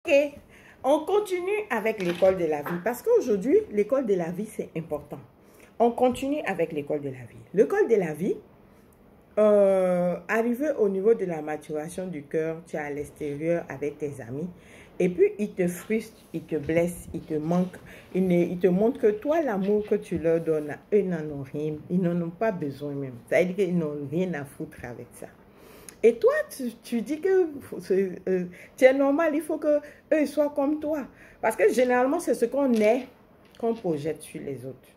Ok, on continue avec l'école de la vie parce qu'aujourd'hui, l'école de la vie, c'est important. On continue avec l'école de la vie. L'école de la vie, arrivé au niveau de la maturation du cœur, tu es à l'extérieur avec tes amis et puis ils te frustrent, ils te blessent, ils te manquent, ils te montrent que toi, l'amour que tu leur donnes, eux n'en ont rien, ils n'en ont pas besoin même. Ça veut dire qu'ils n'ont rien à foutre avec ça. Et toi, tu dis que c'est normal, il faut qu'eux soient comme toi. Parce que généralement, c'est ce qu'on est, qu'on projette sur les autres.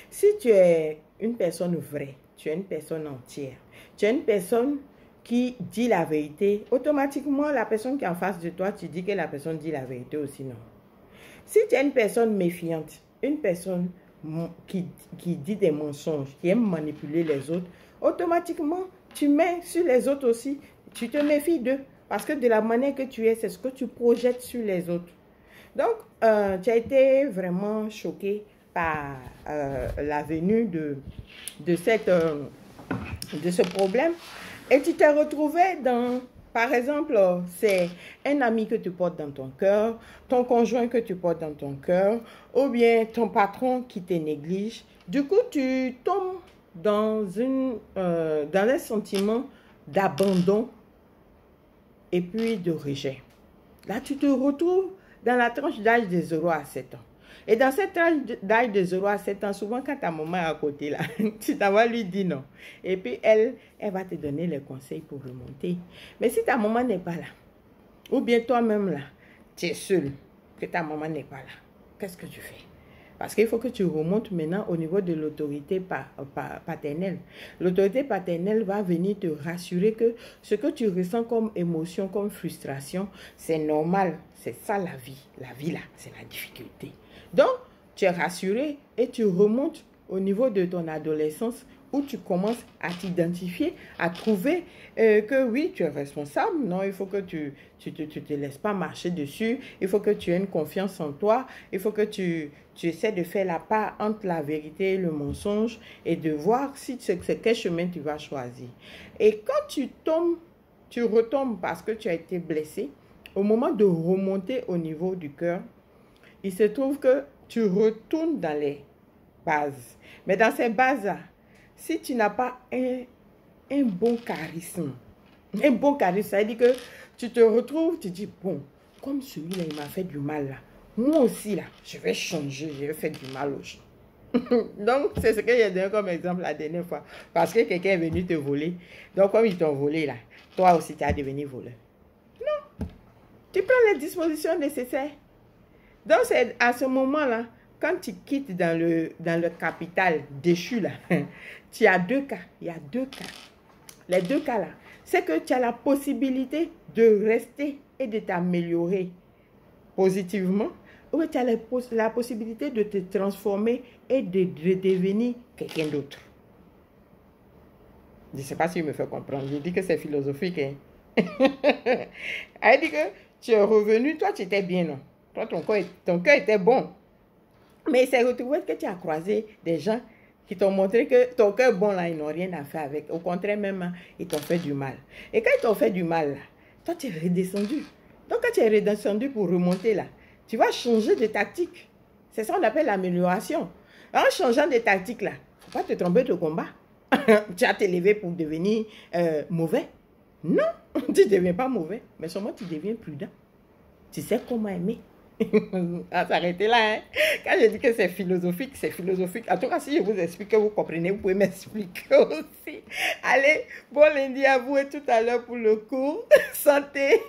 Si tu es une personne vraie, tu es une personne entière, tu es une personne qui dit la vérité, automatiquement, la personne qui est en face de toi, tu dis que la personne dit la vérité aussi, non. Si tu es une personne méfiante, une personne qui dit des mensonges, qui aime manipuler les autres, automatiquement, tu mets sur les autres aussi, tu te méfies d'eux. Parce que de la manière que tu es, c'est ce que tu projettes sur les autres. Donc, tu as été vraiment choqué par la venue de ce problème. Et tu t'es retrouvé dans, par exemple, c'est un ami que tu portes dans ton cœur, ton conjoint que tu portes dans ton cœur, ou bien ton patron qui te néglige. Du coup, tu tombes dans un sentiment d'abandon et puis de rejet. Là, tu te retrouves dans la tranche d'âge de 0 à 7 ans. Et dans cette tranche d'âge de 0 à 7 ans, souvent quand ta maman est à côté, là, tu vas lui dire non. Et puis elle va te donner les conseils pour remonter. Mais si ta maman n'est pas là, ou bien toi-même là, tu es seul, que ta maman n'est pas là, qu'est-ce que tu fais? Parce qu'il faut que tu remontes maintenant au niveau de l'autorité paternelle. L'autorité paternelle va venir te rassurer que ce que tu ressens comme émotion, comme frustration, c'est normal. C'est ça la vie. La vie là, c'est la difficulté. Donc, tu es rassuré et tu remontes au niveau de ton adolescence où tu commences à t'identifier, à trouver que oui, tu es responsable. Non, il faut que tu te laisses pas marcher dessus. Il faut que tu aies une confiance en toi. Il faut que tu essaies de faire la part entre la vérité et le mensonge et de voir si c'est quel chemin tu vas choisir. Et quand tu retombes parce que tu as été blessé, au moment de remonter au niveau du cœur, il se trouve que tu retournes dans les bases. Mais dans ces bases-là, si tu n'as pas un bon charisme, ça veut dire que tu te retrouves, tu dis, bon, comme celui-là, il m'a fait du mal là. Moi aussi, là, je vais changer, je vais faire du mal aux gens. Donc, c'est ce que j'ai donné comme exemple la dernière fois. Parce que quelqu'un est venu te voler. Donc, comme ils t'ont volé là, toi aussi, tu as devenu voleur. Non. Tu prends les dispositions nécessaires. Donc, c'est à ce moment-là, quand tu quittes dans le capital déchu, là, tu as deux cas. Il y a deux cas. Les deux cas, là, c'est que tu as la possibilité de rester et de t'améliorer positivement, ou tu as la possibilité de te transformer et de devenir quelqu'un d'autre. Je ne sais pas si je me fais comprendre. Je dis que c'est philosophique. Hein? Elle dit que tu es revenu, toi tu étais bien, non? Toi, ton cœur était bon. Mais c'est retrouvé que tu as croisé des gens qui t'ont montré que ton cœur bon, là, ils n'ont rien à faire avec. Au contraire, même, ils t'ont fait du mal. Et quand ils t'ont fait du mal, là, toi, tu es redescendu. Donc, quand tu es redescendu pour remonter, là, tu vas changer de tactique. C'est ça qu'on appelle l'amélioration. En changeant de tactique, là, il ne faut pas te tromper de combat. Tu as t'élevé pour devenir mauvais. Non, tu ne deviens pas mauvais. Mais seulement, tu deviens prudent. Tu sais comment aimer. À s'arrêter là. Hein? Quand je dis que c'est philosophique, c'est philosophique. En tout cas, si je vous explique que vous comprenez, vous pouvez m'expliquer aussi. Allez, bon lundi à vous et tout à l'heure pour le cours. Santé.